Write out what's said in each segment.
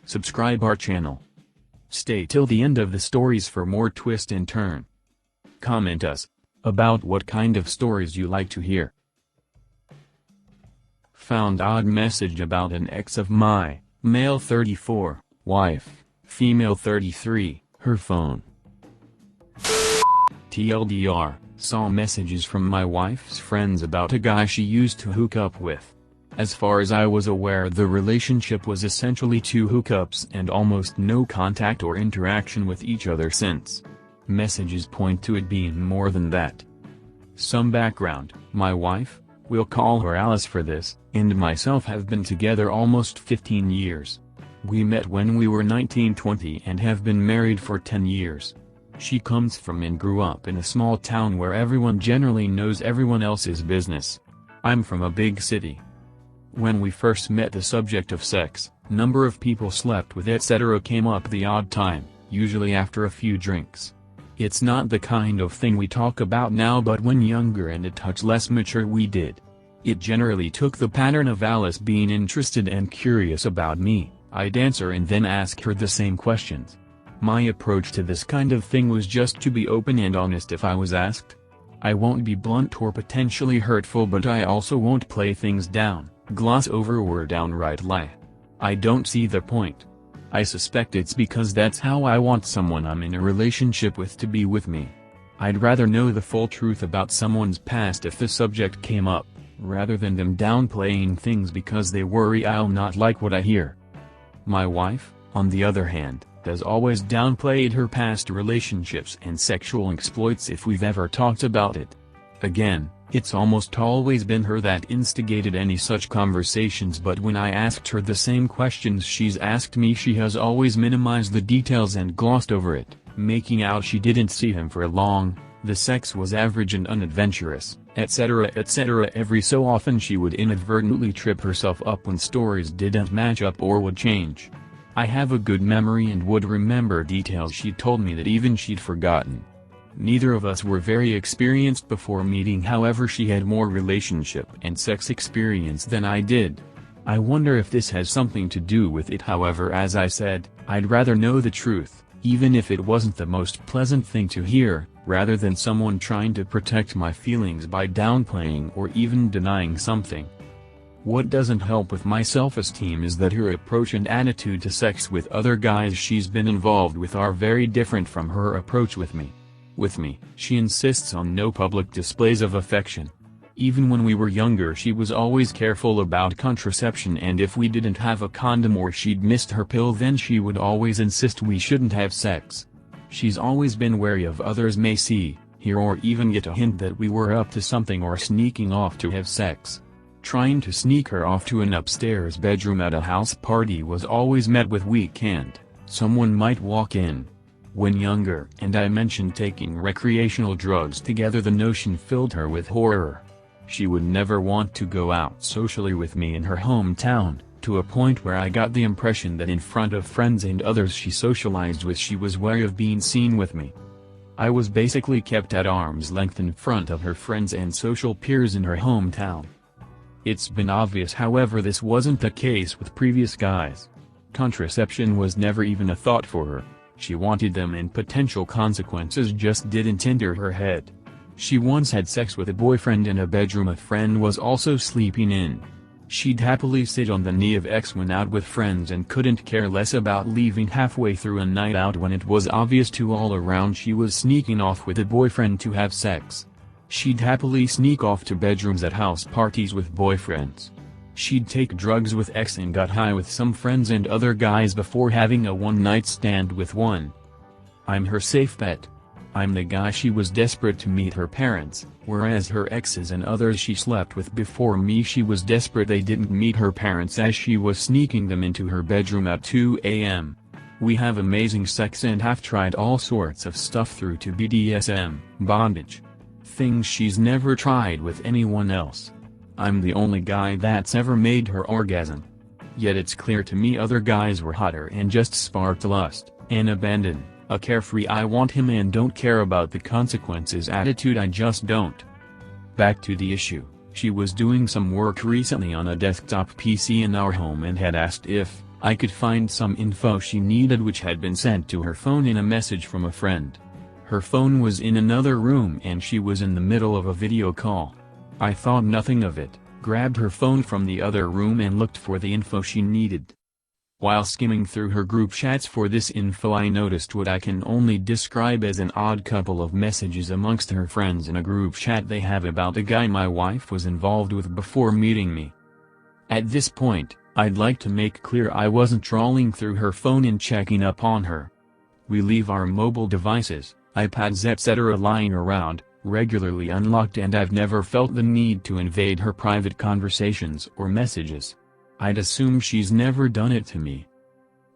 subscribe our channel. Stay till the end of the stories for more twist and turn. Comment us about what kind of stories you like to hear. Found odd message about an ex of my, male 34, wife, female 33, her phone. TLDR, saw messages from my wife's friends about a guy she used to hook up with. As far as I was aware, the relationship was essentially 2 hookups and almost no contact or interaction with each other since. Messages point to it being more than that. Some background: my wife, we'll call her Alice for this, and myself have been together almost 15 years. We met when we were 19-20 and have been married for 10 years. She comes from and grew up in a small town where everyone generally knows everyone else's business. I'm from a big city. When we first met, the subject of sex, number of people slept with, etc. came up the odd time, usually after a few drinks. It's not the kind of thing we talk about now, but when younger and a touch less mature we did. It generally took the pattern of Alice being interested and curious about me. I'd answer and then ask her the same questions. My approach to this kind of thing was just to be open and honest if I was asked. I won't be blunt or potentially hurtful, but I also won't play things down, gloss over or downright lie. I don't see the point. I suspect it's because that's how I want someone I'm in a relationship with to be with me. I'd rather know the full truth about someone's past if the subject came up, rather than them downplaying things because they worry I'll not like what I hear. My wife, on the other hand, has always downplayed her past relationships and sexual exploits if we've ever talked about it. Again, it's almost always been her that instigated any such conversations, but when I asked her the same questions she's asked me, she has always minimized the details and glossed over it, making out she didn't see him for long, the sex was average and unadventurous, etc. etc. Every so often she would inadvertently trip herself up when stories didn't match up or would change. I have a good memory and would remember details she told me that even she'd forgotten. Neither of us were very experienced before meeting, however she had more relationship and sex experience than I did. I wonder if this has something to do with it. However, as I said, I'd rather know the truth, even if it wasn't the most pleasant thing to hear, rather than someone trying to protect my feelings by downplaying or even denying something. What doesn't help with my self-esteem is that her approach and attitude to sex with other guys she's been involved with are very different from her approach with me. With me, she insists on no public displays of affection. Even when we were younger, she was always careful about contraception, and if we didn't have a condom or she'd missed her pill, then she would always insist we shouldn't have sex. She's always been wary of others may see, hear, or even get a hint that we were up to something or sneaking off to have sex. Trying to sneak her off to an upstairs bedroom at a house party was always met with "we can't, someone might walk in." When younger and I mentioned taking recreational drugs together, the notion filled her with horror. She would never want to go out socially with me in her hometown, to a point where I got the impression that in front of friends and others she socialized with she was wary of being seen with me. I was basically kept at arm's length in front of her friends and social peers in her hometown. It's been obvious, however, this wasn't the case with previous guys. Contraception was never even a thought for her. She wanted them, and potential consequences just didn't enter her head. She once had sex with a boyfriend in a bedroom a friend was also sleeping in. She'd happily sit on the knee of ex when out with friends and couldn't care less about leaving halfway through a night out when it was obvious to all around she was sneaking off with a boyfriend to have sex. She'd happily sneak off to bedrooms at house parties with boyfriends. She'd take drugs with ex and got high with some friends and other guys before having a one-night stand with one. I'm her safe bet. I'm the guy she was desperate to meet her parents, whereas her exes and others she slept with before me, she was desperate they didn't meet her parents as she was sneaking them into her bedroom at 2 a.m. We have amazing sex and have tried all sorts of stuff through to BDSM, bondage. Things she's never tried with anyone else. I'm the only guy that's ever made her orgasm. Yet it's clear to me other guys were hotter and just sparked lust, an abandon, a carefree "I want him and don't care about the consequences" attitude. I just don't. Back to the issue, she was doing some work recently on a desktop PC in our home and had asked if I could find some info she needed which had been sent to her phone in a message from a friend. Her phone was in another room and she was in the middle of a video call. I thought nothing of it, grabbed her phone from the other room and looked for the info she needed. While skimming through her group chats for this info, I noticed what I can only describe as an odd couple of messages amongst her friends in a group chat they have about a guy my wife was involved with before meeting me. At this point, I'd like to make clear I wasn't trawling through her phone and checking up on her. We leave our mobile devices, iPads etc. lying around, regularly unlocked, and I've never felt the need to invade her private conversations or messages. I'd assume she's never done it to me.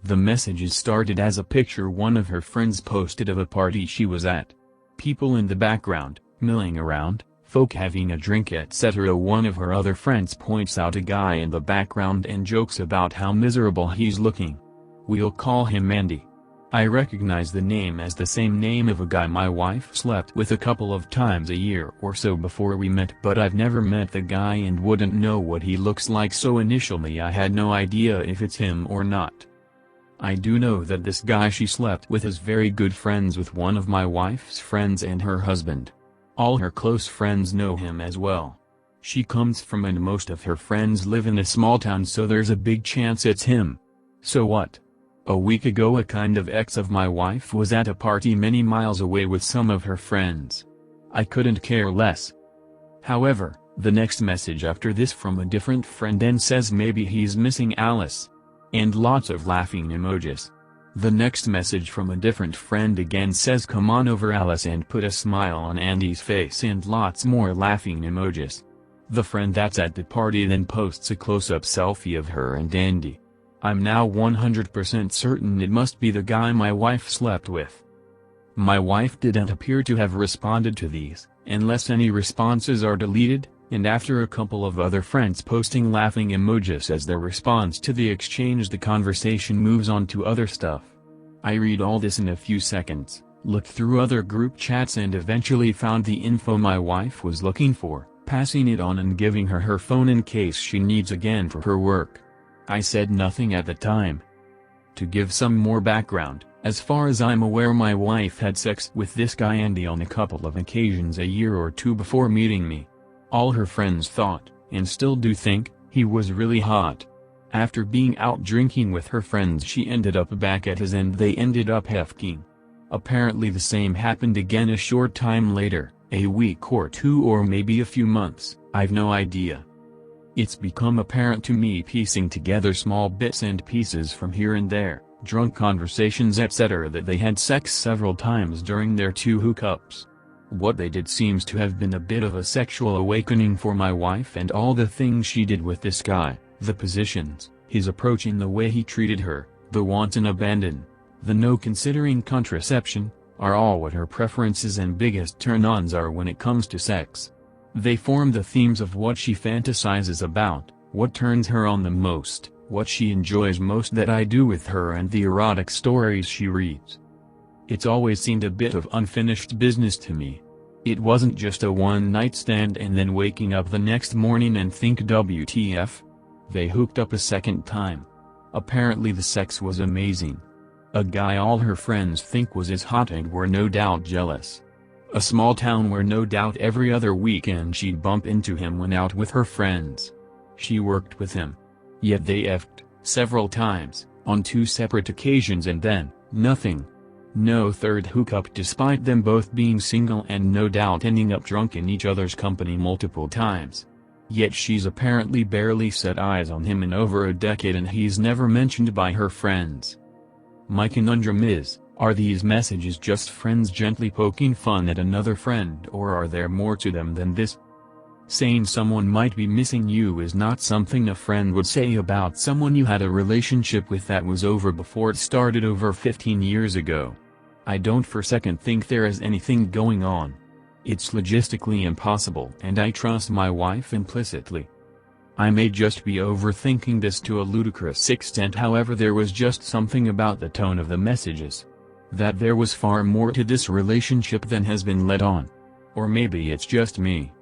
The messages started as a picture one of her friends posted of a party she was at. People in the background, milling around, folk having a drink etc. One of her other friends points out a guy in the background and jokes about how miserable he's looking. We'll call him Andy. I recognize the name as the same name of a guy my wife slept with a couple of times a year or so before we met, but I've never met the guy and wouldn't know what he looks like, so initially I had no idea if it's him or not. I do know that this guy she slept with is very good friends with one of my wife's friends and her husband. All her close friends know him as well. She comes from and most of her friends live in a small town, so there's a big chance it's him. So what? A week ago a kind of ex of my wife was at a party many miles away with some of her friends. I couldn't care less. However, the next message after this from a different friend then says maybe he's missing Alice. And lots of laughing emojis. The next message from a different friend again says come on over Alice and put a smile on Andy's face and lots more laughing emojis. The friend that's at the party then posts a close-up selfie of her and Andy. I'm now 100% certain it must be the guy my wife slept with. My wife didn't appear to have responded to these, unless any responses are deleted, and after a couple of other friends posting laughing emojis as their response to the exchange, the conversation moves on to other stuff. I read all this in a few seconds, looked through other group chats and eventually found the info my wife was looking for, passing it on and giving her her phone in case she needs again for her work. I said nothing at the time. To give some more background, as far as I'm aware my wife had sex with this guy Andy on a couple of occasions a year or two before meeting me. All her friends thought, and still do think, he was really hot. After being out drinking with her friends she ended up back at his and they ended up hefking. Apparently the same happened again a short time later, a week or two or maybe a few months, I've no idea. It's become apparent to me piecing together small bits and pieces from here and there, drunk conversations etc. that they had sex several times during their 2 hookups. What they did seems to have been a bit of a sexual awakening for my wife, and all the things she did with this guy, the positions, his approach and the way he treated her, the wanton abandon, the no considering contraception, are all what her preferences and biggest turn-ons are when it comes to sex. They form the themes of what she fantasizes about, what turns her on the most, what she enjoys most that I do with her, and the erotic stories she reads. It's always seemed a bit of unfinished business to me. It wasn't just a one-night stand and then waking up the next morning and think WTF? They hooked up a second time. Apparently the sex was amazing. A guy all her friends think was as hot and were no doubt jealous. A small town where no doubt every other weekend she'd bump into him when out with her friends. She worked with him. Yet they effed, several times, on 2 separate occasions and then, nothing. No third hookup despite them both being single and no doubt ending up drunk in each other's company multiple times. Yet she's apparently barely set eyes on him in over a decade and he's never mentioned by her friends. My conundrum is, are these messages just friends gently poking fun at another friend, or are there more to them than this? Saying someone might be missing you is not something a friend would say about someone you had a relationship with that was over before it started over 15 years ago. I don't for a second think there is anything going on. It's logistically impossible and I trust my wife implicitly. I may just be overthinking this to a ludicrous extent, however there was just something about the tone of the messages. That there was far more to this relationship than has been let on. Or maybe it's just me.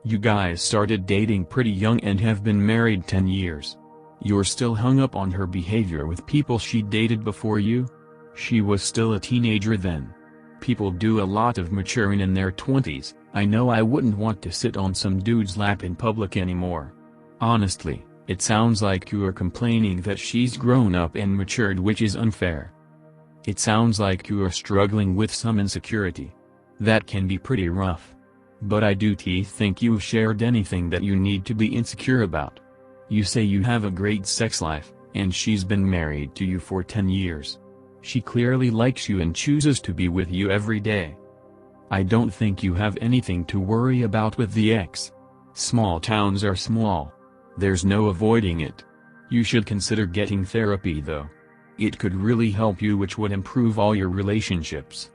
You guys started dating pretty young and have been married 10 years. You're still hung up on her behavior with people she dated before you? She was still a teenager then. People do a lot of maturing in their 20s, I know I wouldn't want to sit on some dude's lap in public anymore. Honestly, it sounds like you are complaining that she's grown up and matured, which is unfair. It sounds like you are struggling with some insecurity. That can be pretty rough. But I do think you've shared anything that you need to be insecure about. You say you have a great sex life, and she's been married to you for 10 years. She clearly likes you and chooses to be with you every day. I don't think you have anything to worry about with the ex. Small towns are small. There's no avoiding it. You should consider getting therapy though. It could really help you, which would improve all your relationships.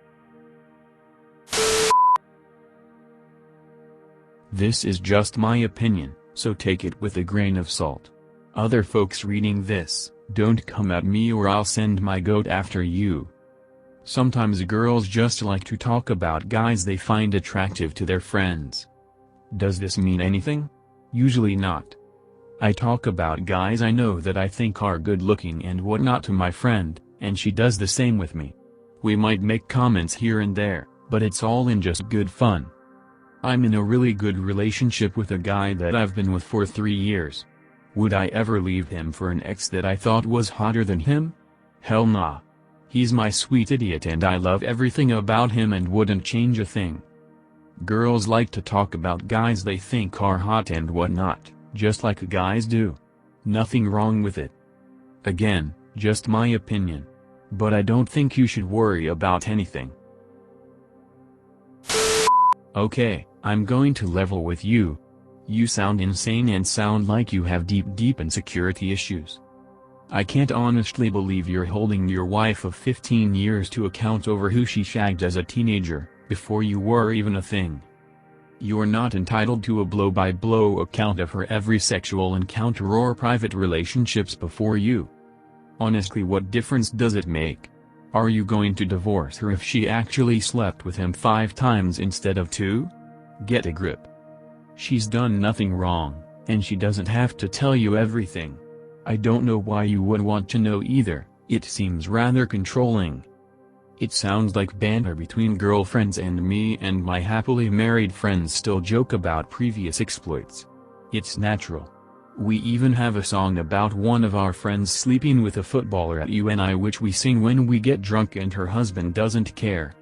This is just my opinion, so take it with a grain of salt. Other folks reading this, don't come at me or I'll send my goat after you. Sometimes girls just like to talk about guys they find attractive to their friends. Does this mean anything? Usually not. I talk about guys I know that I think are good looking and whatnot to my friend, and she does the same with me. We might make comments here and there, but it's all in just good fun. I'm in a really good relationship with a guy that I've been with for 3 years. Would I ever leave him for an ex that I thought was hotter than him? Hell nah. He's my sweet idiot and I love everything about him and wouldn't change a thing. Girls like to talk about guys they think are hot and whatnot, just like guys do. Nothing wrong with it. Again, just my opinion. But I don't think you should worry about anything. Okay, I'm going to level with you. You sound insane and sound like you have deep insecurity issues. I can't honestly believe you're holding your wife of 15 years to account over who she shagged as a teenager, before you were even a thing. You're not entitled to a blow-by-blow account of her every sexual encounter or private relationships before you. Honestly, what difference does it make? Are you going to divorce her if she actually slept with him 5 times instead of 2? Get a grip. She's done nothing wrong, and she doesn't have to tell you everything. I don't know why you would want to know either, it seems rather controlling. It sounds like banter between girlfriends, and me and my happily married friends still joke about previous exploits. It's natural. We even have a song about one of our friends sleeping with a footballer at UNI, which we sing when we get drunk and her husband doesn't care.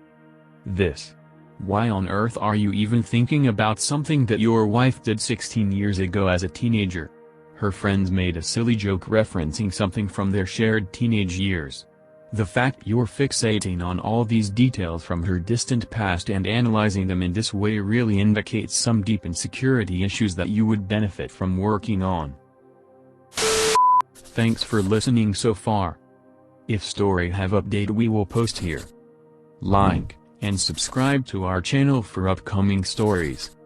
Why on earth are you even thinking about something that your wife did 16 years ago as a teenager? Her friends made a silly joke referencing something from their shared teenage years. The fact you're fixating on all these details from her distant past and analyzing them in this way really indicates some deep insecurity issues that you would benefit from working on. Thanks for listening so far. If story have update we will post here. Like and subscribe to our channel for upcoming stories.